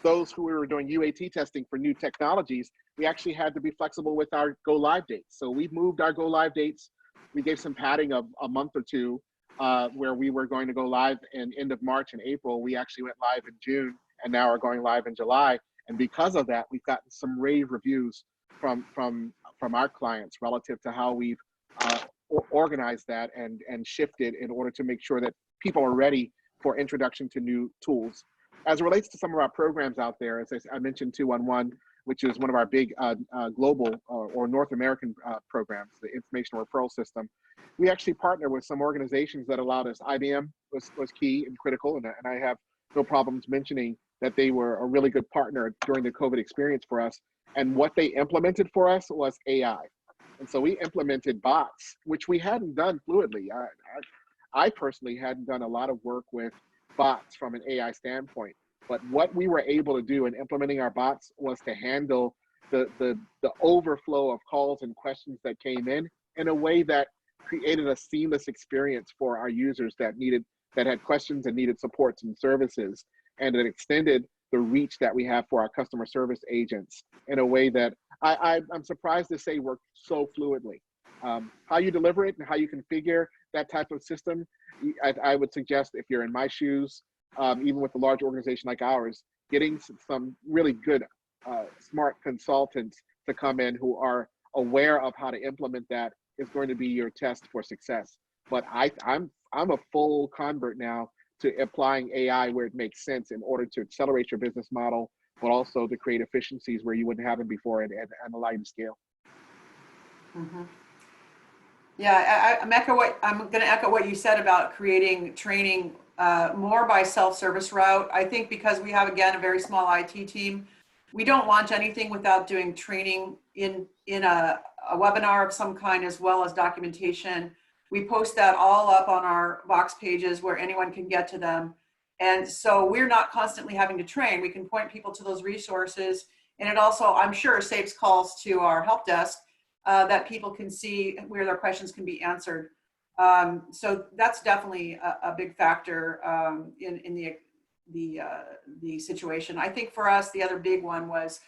Those who were doing UAT testing for new technologies, we actually had to be flexible with our go live dates. So we moved our go live dates. We gave some padding of a month or two where we were going to go live in end of March and April. We actually went live in June and now are going live in July. And because of that, we've gotten some rave reviews from our clients relative to how we've organized that and shifted in order to make sure that people are ready for introduction to new tools. As it relates to some of our programs out there, as I mentioned 211, which is one of our big global or North American programs, the information referral system, we actually partner with some organizations that allowed us. IBM was key and critical, and I have no problems mentioning that they were a really good partner during the COVID experience for us. And what they implemented for us was AI. And so we implemented bots, which we hadn't done fluidly. I personally hadn't done a lot of work with bots from an AI standpoint. But what we were able to do in implementing our bots was to handle the overflow of calls and questions that came in a way that created a seamless experience for our users that had questions and needed supports and services. And it extended the reach that we have for our customer service agents in a way that I'm surprised to say worked so fluidly. How you deliver it and how you configure that type of system, I would suggest if you're in my shoes, even with a large organization like ours, getting some really good, smart consultants to come in who are aware of how to implement that is going to be your test for success. But I'm a full convert now to applying AI where it makes sense in order to accelerate your business model, but also to create efficiencies where you wouldn't have them before and allow you to scale. Mm-hmm. Yeah, I'm going to echo what you said about creating training more by self-service route. I think because we have, again, a very small IT team, we don't launch anything without doing training in a webinar of some kind, as well as documentation. We post that all up on our box pages where anyone can get to them. And so we're not constantly having to train. We can point people to those resources. And it also, I'm sure, saves calls to our help desk that people can see where their questions can be answered. So that's definitely a big factor in the situation. I think for us, the other big one was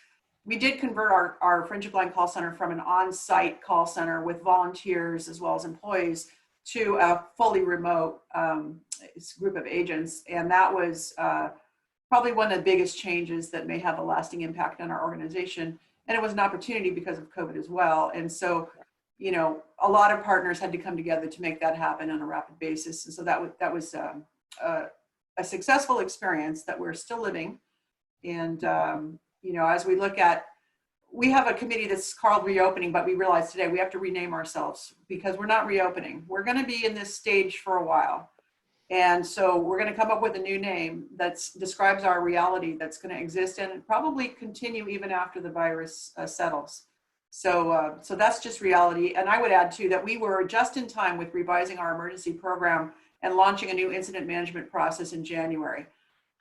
we did convert our friendship line call center from an on-site call center with volunteers as well as employees to a fully remote group of agents. And that was probably one of the biggest changes that may have a lasting impact on our organization. And it was an opportunity because of COVID as well. And so, you know, a lot of partners had to come together to make that happen on a rapid basis. And so that was a successful experience that we're still living. And, you know, as we look at, we have a committee that's called Reopening, but we realized today we have to rename ourselves because we're not reopening. We're going to be in this stage for a while. And so we're going to come up with a new name that describes our reality that's going to exist and probably continue even after the virus settles. So that's just reality. And I would add too that we were just in time with revising our emergency program and launching a new incident management process in January.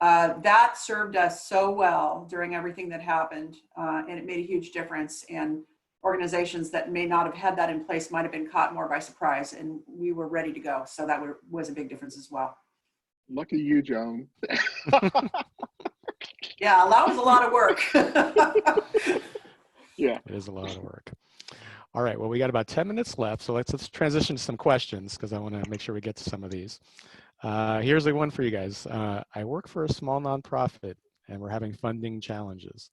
That served us so well during everything that happened, and it made a huge difference. And organizations that may not have had that in place might have been caught more by surprise, and we were ready to go. So that was a big difference as well. Lucky you, Joan. Yeah, that was a lot of work. Yeah, it is a lot of work. All right, well, we got about 10 minutes left, so let's transition to some questions because I want to make sure we get to some of these. Here's the one for you guys. I work for a small nonprofit and we're having funding challenges.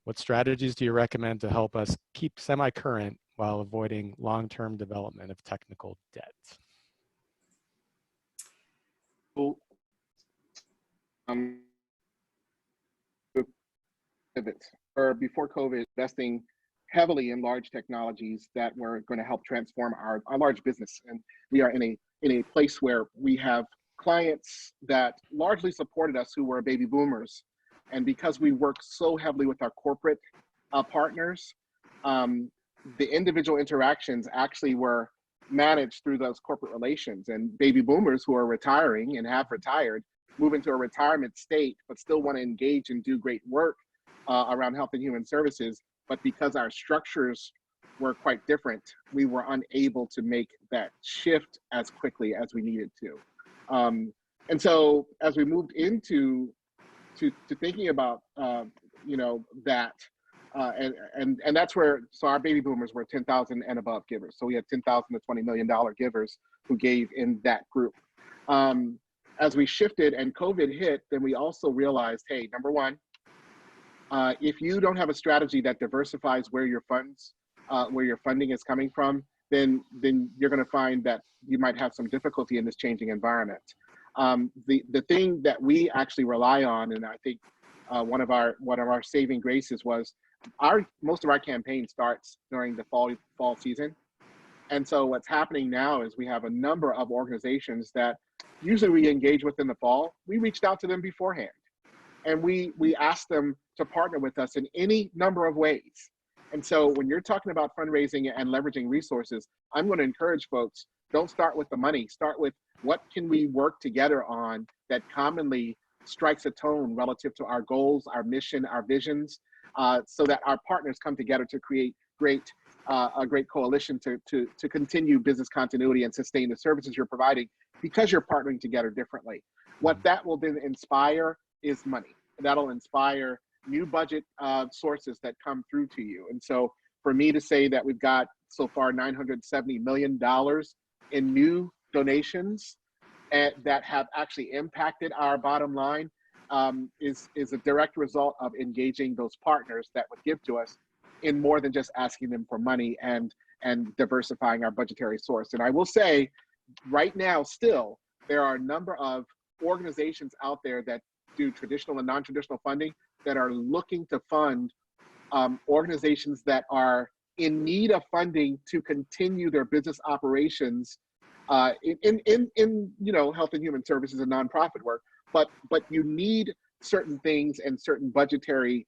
What strategies do you recommend to help us keep semi-current while avoiding long-term development of technical debt? Before COVID, investing heavily in large technologies that were going to help transform our large business. And we are in a place where we have clients that largely supported us who were baby boomers. And because we work so heavily with our corporate partners, the individual interactions actually were managed through those corporate relations. And baby boomers who are retiring and have retired move into a retirement state, but still want to engage and do great work around health and human services. But because our structures were quite different, we were unable to make that shift as quickly as we needed to. And so as we moved into thinking about, you know, that, and that's where, so our baby boomers were 10,000 and above givers. So we had 10,000 to $20 million givers who gave in that group. As we shifted and COVID hit, then we also realized, hey, number one, if you don't have a strategy that diversifies where your funding is coming from, then you're going to find that you might have some difficulty in this changing environment. The thing that we actually rely on, and I think one of our saving graces was most of our campaign starts during the fall season. And so what's happening now is we have a number of organizations that usually we engage with in the fall. We reached out to them beforehand, and we asked them to partner with us in any number of ways. And so when you're talking about fundraising and leveraging resources, I'm going to encourage folks, don't start with the money. Start with what can we work together on that commonly strikes a tone relative to our goals, our mission, our visions, so that our partners come together to create a great coalition to continue business continuity and sustain the services you're providing because you're partnering together differently. What that will then inspire is money. That'll inspire new budget sources that come through to you. And so for me to say that we've got so far $970 million in new donations that have actually impacted our bottom line is a direct result of engaging those partners that would give to us in more than just asking them for money and diversifying our budgetary source. And I will say right now, still, there are a number of organizations out there that do traditional and non-traditional funding that are looking to fund organizations that are in need of funding to continue their business operations in health and human services and nonprofit work, but you need certain things and certain budgetary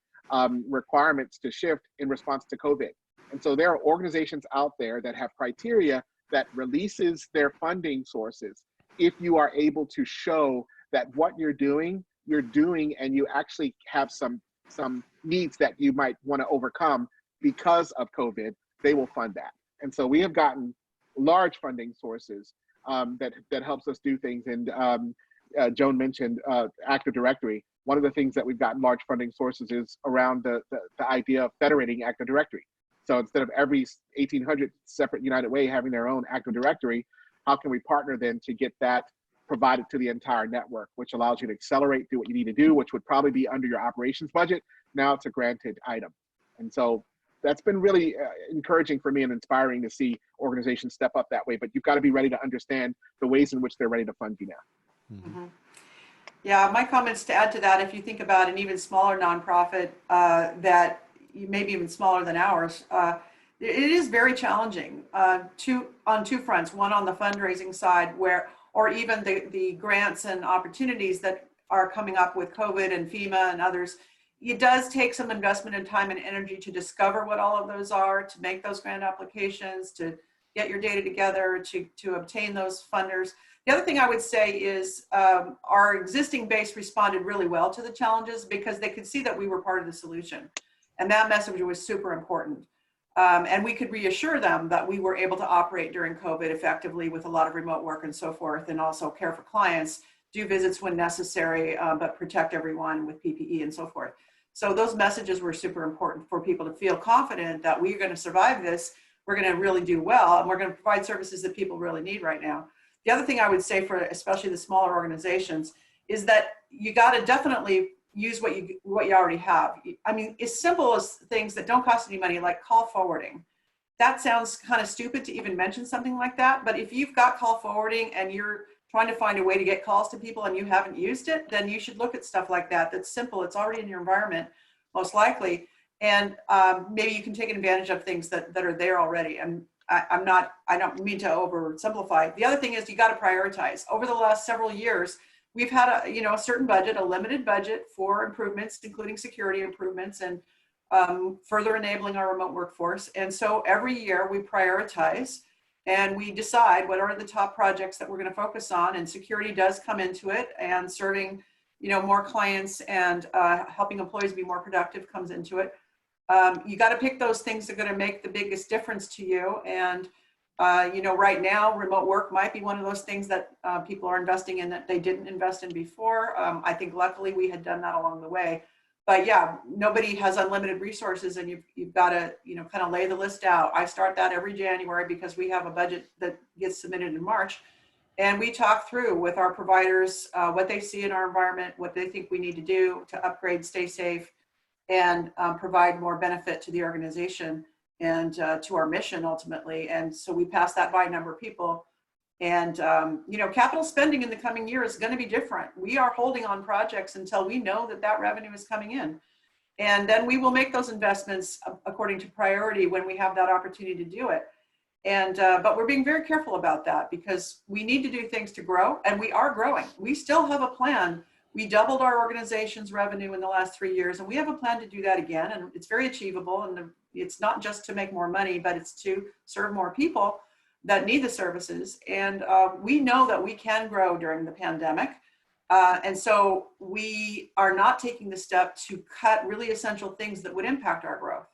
requirements to shift in response to COVID. And so there are organizations out there that have criteria that releases their funding sources if you are able to show that what you're doing, and you actually have some needs that you might want to overcome because of COVID, they will fund that. And so we have gotten large funding sources that helps us do things. And Joan mentioned Active Directory. One of the things that we've gotten large funding sources is around the idea of federating Active Directory. So instead of every 1,800 separate United Way having their own Active Directory, how can we partner then to get that provided to the entire network, which allows you to accelerate, do what you need to do, which would probably be under your operations budget. Now it's a granted item. And so that's been really encouraging for me and inspiring to see organizations step up that way. But you've got to be ready to understand the ways in which they're ready to fund you now. Mm-hmm. Yeah, my comments to add to that, if you think about an even smaller nonprofit that maybe even smaller than ours, it is very challenging on two fronts. One on the fundraising side, or even the grants and opportunities that are coming up with COVID and FEMA and others. It does take some investment in time and energy to discover what all of those are, to make those grant applications, to get your data together, to obtain those funders. The other thing I would say is our existing base responded really well to the challenges because they could see that we were part of the solution. And that message was super important. And we could reassure them that we were able to operate during COVID effectively with a lot of remote work and so forth, and also care for clients, do visits when necessary, but protect everyone with PPE and so forth. So those messages were super important for people to feel confident that we're going to survive this, we're going to really do well, and we're going to provide services that people really need right now. The other thing I would say for especially the smaller organizations is that you got to definitely use what you already have. I mean, as simple as things that don't cost any money, like call forwarding. That sounds kind of stupid to even mention something like that, but if you've got call forwarding and you're trying to find a way to get calls to people and you haven't used it, then you should look at stuff like that. That's simple. It's already in your environment, most likely. And maybe you can take advantage of things that are there already. And I don't mean to oversimplify. The other thing is you got to prioritize. Over the last several years, we've had a certain budget, a limited budget for improvements, including security improvements and further enabling our remote workforce. And so every year we prioritize and we decide what are the top projects that we're going to focus on, and security does come into it, and serving more clients and helping employees be more productive comes into it. You got to pick those things that are going to make the biggest difference to you. And right now, remote work might be one of those things that people are investing in that they didn't invest in before. I think luckily we had done that along the way. But yeah, nobody has unlimited resources, and you've got to kind of lay the list out. I start that every January because we have a budget that gets submitted in March, And we talk through with our providers what they see in our environment, what they think we need to do to upgrade, stay safe, and provide more benefit to the organization and to our mission ultimately. And so we pass that by a number of people. And, you know, capital spending in the coming year is going to be different. We are holding on projects until we know that that revenue is coming in. And then we will make those investments according to priority when we have that opportunity to do it. And, but we're being very careful about that because we need to do things to grow, and we are growing. We still have a plan. We doubled our organization's revenue in the last 3 years, and we have a plan to do that again. And it's very achievable. And it's not just to make more money, but it's to serve more people that need the services. And we know that we can grow during the pandemic. And so we are not taking the step to cut really essential things that would impact our growth.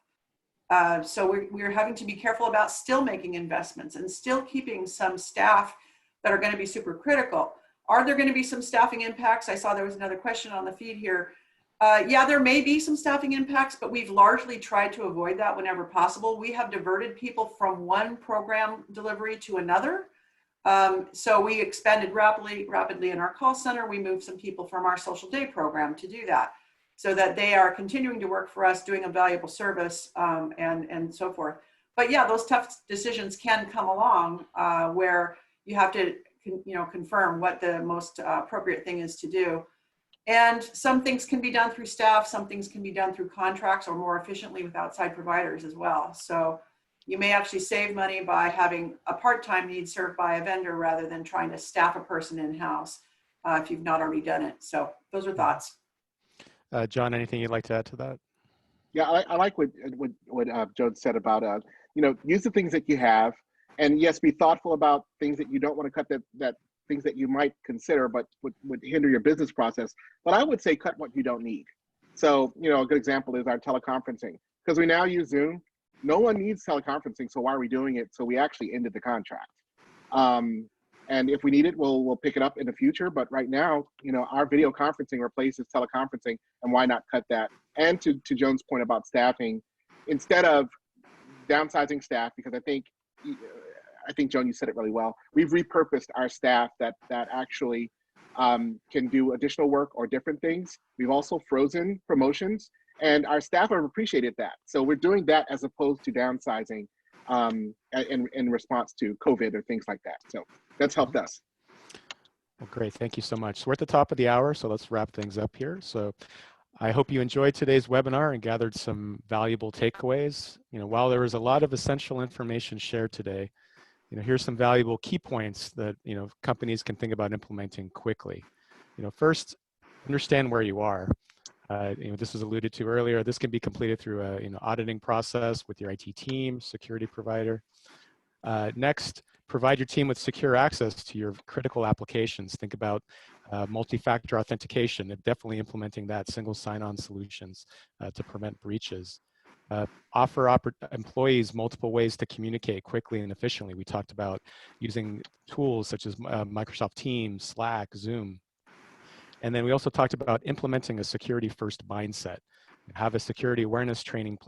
So we're having to be careful about still making investments and still keeping some staff that are going to be super critical. Are there going to be some staffing impacts? I saw there was another question on the feed here. Yeah, there may be some staffing impacts, but we've largely tried to avoid that whenever possible. We have diverted people from one program delivery to another. So we expanded rapidly in our call center. We moved some people from our social day program to do that, so that they are continuing to work for us, doing a valuable service, and so forth. But yeah, those tough decisions can come along where you have to, confirm what the most appropriate thing is to do. And some things can be done through staff, some things can be done through contracts or more efficiently with outside providers as well. So you may actually save money by having a part-time need served by a vendor rather than trying to staff a person in-house if you've not already done it. So those are thoughts. John, anything you'd like to add to that? Yeah, I like what Joan said about use the things that you have, and yes, be thoughtful about things that you don't want to cut, that things that you might consider but would hinder your business process. But I would say cut what you don't need. So a good example is our teleconferencing, because we now use Zoom. No one needs teleconferencing, so why are we doing it? So we actually ended the contract. And if we need it, we'll pick it up in the future. But right now, our video conferencing replaces teleconferencing, and why not cut that? And to Joan's point about staffing, instead of downsizing staff, because I think Joan, you said it really well. We've repurposed our staff that actually can do additional work or different things. We've also frozen promotions, and our staff have appreciated that. So we're doing that as opposed to downsizing in response to COVID or things like that. So that's helped us. Well, great. Thank you so much. So we're at the top of the hour, so let's wrap things up here. So I hope you enjoyed today's webinar and gathered some valuable takeaways. While there was a lot of essential information shared today, here's some valuable key points that companies can think about implementing quickly. First, understand where you are. This was alluded to earlier. This can be completed through a auditing process with your IT team, security provider. Next, provide your team with secure access to your critical applications. Think about multi-factor authentication and definitely implementing that, single sign-on solutions to prevent breaches. Offer employees multiple ways to communicate quickly and efficiently. We talked about using tools such as Microsoft Teams, Slack, Zoom. And then we also talked about implementing a security-first mindset. Have a security awareness training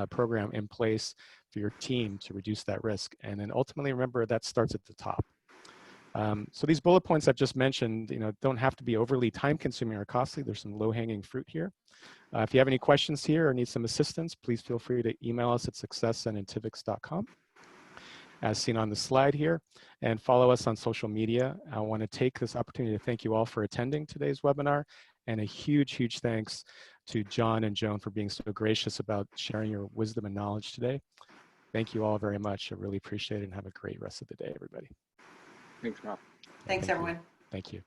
program in place for your team to reduce that risk. And then ultimately, remember, that starts at the top. So these bullet points I've just mentioned, don't have to be overly time-consuming or costly. There's some low-hanging fruit here. If you have any questions here or need some assistance, please feel free to email us at success@intivix.com, as seen on the slide here, and follow us on social media. I want to take this opportunity to thank you all for attending today's webinar, and a huge, huge thanks to John and Joan for being so gracious about sharing your wisdom and knowledge today. Thank you all very much. I really appreciate it, and have a great rest of the day, everybody. Thanks, Rob. Thanks, everyone. Thank you.